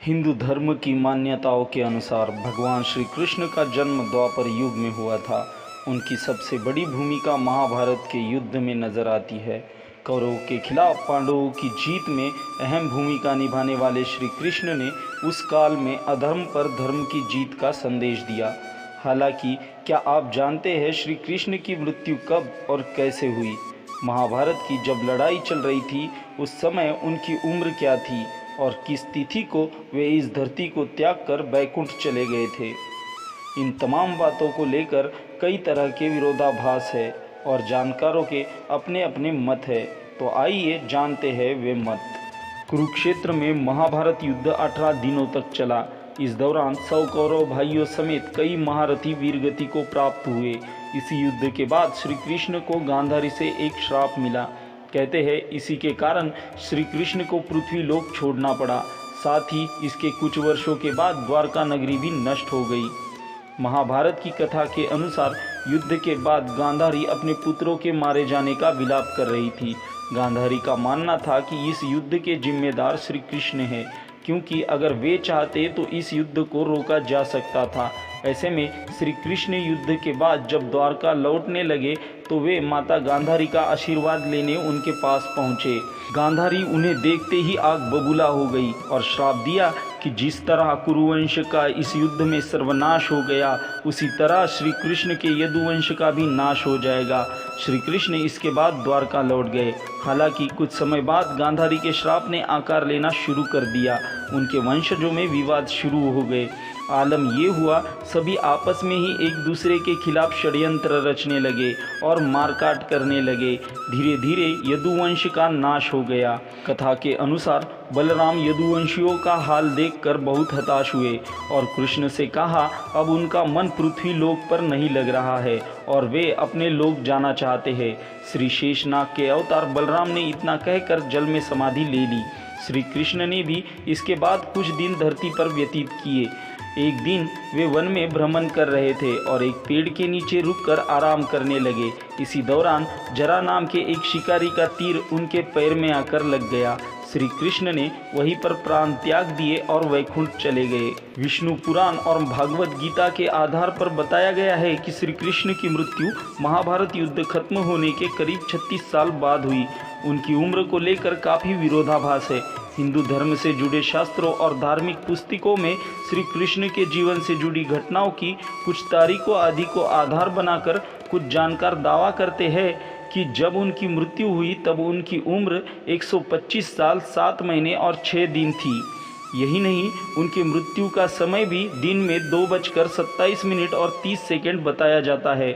हिंदू धर्म की मान्यताओं के अनुसार भगवान श्री कृष्ण का जन्म द्वापर युग में हुआ था। उनकी सबसे बड़ी भूमिका महाभारत के युद्ध में नजर आती है। कौरवों के खिलाफ पांडवों की जीत में अहम भूमिका निभाने वाले श्री कृष्ण ने उस काल में अधर्म पर धर्म की जीत का संदेश दिया। हालांकि क्या आप जानते हैं श्री कृष्ण की मृत्यु कब और कैसे हुई? महाभारत की जब लड़ाई चल रही थी उस समय उनकी उम्र क्या थी और किस तिथि को वे इस धरती को त्याग कर बैकुंठ चले गए थे? इन तमाम बातों को लेकर कई तरह के विरोधाभास है और जानकारों के अपने अपने मत है। तो आइए जानते हैं वे मत। कुरुक्षेत्र में महाभारत युद्ध 18 दिनों तक चला। इस दौरान 100 कौरव भाइयों समेत कई महारथी वीरगति को प्राप्त हुए। इसी युद्ध के बाद श्री कृष्ण को गांधारी से एक श्राप मिला। कहते हैं इसी के कारण श्री कृष्ण को पृथ्वी लोक छोड़ना पड़ा। साथ ही इसके कुछ वर्षों के बाद द्वारका नगरी भी नष्ट हो गई। महाभारत की कथा के अनुसार युद्ध के बाद गांधारी अपने पुत्रों के मारे जाने का विलाप कर रही थी। गांधारी का मानना था कि इस युद्ध के जिम्मेदार श्री कृष्ण हैं, क्योंकि अगर वे चाहते तो इस युद्ध को रोका जा सकता था। ऐसे में श्री कृष्ण युद्ध के बाद जब द्वारका लौटने लगे तो वे माता गांधारी का आशीर्वाद लेने उनके पास पहुँचे। गांधारी उन्हें देखते ही आग बबूला हो गई और श्राप दिया कि जिस तरह कुरुवंश का इस युद्ध में सर्वनाश हो गया, उसी तरह श्री कृष्ण के यदुवंश का भी नाश हो जाएगा। श्री कृष्ण इसके बाद द्वारका लौट गए। हालांकि कुछ समय बाद गांधारी के श्राप ने आकार लेना शुरू कर दिया। उनके वंशजों में विवाद शुरू हो गए। आलम ये हुआ, सभी आपस में ही एक दूसरे के खिलाफ षड्यंत्र रचने लगे और मारकाट करने लगे। धीरे धीरे यदुवंश का नाश हो गया। कथा के अनुसार बलराम यदुवंशियों का हाल देखकर बहुत हताश हुए और कृष्ण से कहा अब उनका मन पृथ्वी लोक पर नहीं लग रहा है और वे अपने लोक जाना चाहते हैं। श्री शेषनाग के अवतार बलराम ने इतना कहकर जल में समाधि ले ली। श्री कृष्ण ने भी इसके बाद कुछ दिन धरती पर व्यतीत किए। एक दिन वे वन में भ्रमण कर रहे थे और एक पेड़ के नीचे रुककर आराम करने लगे। इसी दौरान जरा नाम के एक शिकारी का तीर उनके पैर में आकर लग गया। श्री कृष्ण ने वहीं पर प्राण त्याग दिए और वैकुंठ चले गए। विष्णु पुराण और भागवत गीता के आधार पर बताया गया है कि श्री कृष्ण की मृत्यु महाभारत युद्ध खत्म होने के करीब 36 साल बाद हुई। उनकी उम्र को लेकर काफ़ी विरोधाभास है। हिंदू धर्म से जुड़े शास्त्रों और धार्मिक पुस्तकों में श्री कृष्ण के जीवन से जुड़ी घटनाओं की कुछ तारीखों आदि को आधार बनाकर कुछ जानकार दावा करते हैं कि जब उनकी मृत्यु हुई तब उनकी उम्र 125 साल 7 महीने और 6 दिन थी। यही नहीं, उनकी मृत्यु का समय भी दिन में 2:27 और 30 सेकंड बताया जाता है।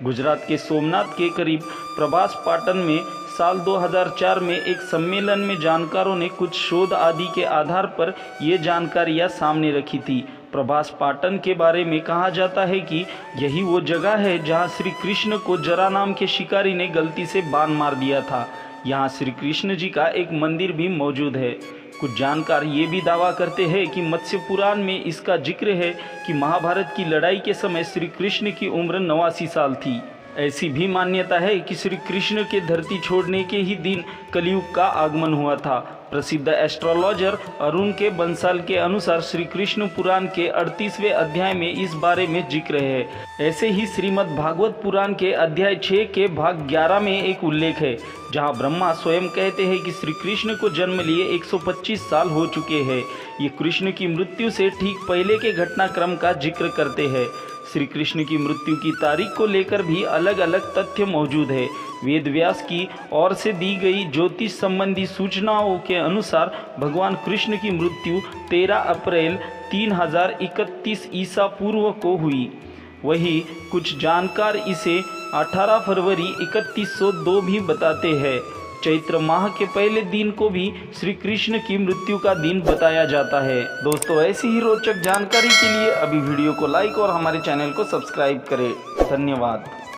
गुजरात के सोमनाथ के करीब प्रभास पाटन में साल 2004 में एक सम्मेलन में जानकारों ने कुछ शोध आदि के आधार पर ये जानकारियाँ सामने रखी थी। प्रभास पाटन के बारे में कहा जाता है कि यही वो जगह है जहाँ श्री कृष्ण को जरा नाम के शिकारी ने गलती से बाण मार दिया था। यहाँ श्री कृष्ण जी का एक मंदिर भी मौजूद है। कुछ जानकार ये भी दावा करते हैं कि मत्स्य पुराण में इसका जिक्र है कि महाभारत की लड़ाई के समय श्री कृष्ण की उम्र 89 साल थी। ऐसी भी मान्यता है कि श्री कृष्ण के धरती छोड़ने के ही दिन कलयुग का आगमन हुआ था। प्रसिद्ध एस्ट्रोलॉजर अरुण के बंसाल के अनुसार श्री कृष्ण पुराण के 38वें अध्याय में इस बारे में जिक्र है। ऐसे ही श्रीमद् भागवत पुराण के अध्याय 6 के भाग 11 में एक उल्लेख है, जहां ब्रह्मा स्वयं कहते हैं कि श्री कृष्ण को जन्म लिए 125 साल हो चुके हैं। ये कृष्ण की मृत्यु से ठीक पहले के घटनाक्रम का जिक्र करते हैं। श्री कृष्ण की मृत्यु की तारीख को लेकर भी अलग अलग तथ्य मौजूद है। वेद व्यास की ओर से दी गई ज्योतिष संबंधी सूचनाओं के अनुसार भगवान कृष्ण की मृत्यु 13 अप्रैल 3031 ईसा पूर्व को हुई। वहीं कुछ जानकार इसे 18 फरवरी 3102 भी बताते हैं। चैत्र माह के पहले दिन को भी श्री कृष्ण की मृत्यु का दिन बताया जाता है। दोस्तों, ऐसी ही रोचक जानकारी के लिए अभी वीडियो को लाइक और हमारे चैनल को सब्सक्राइब करें। धन्यवाद।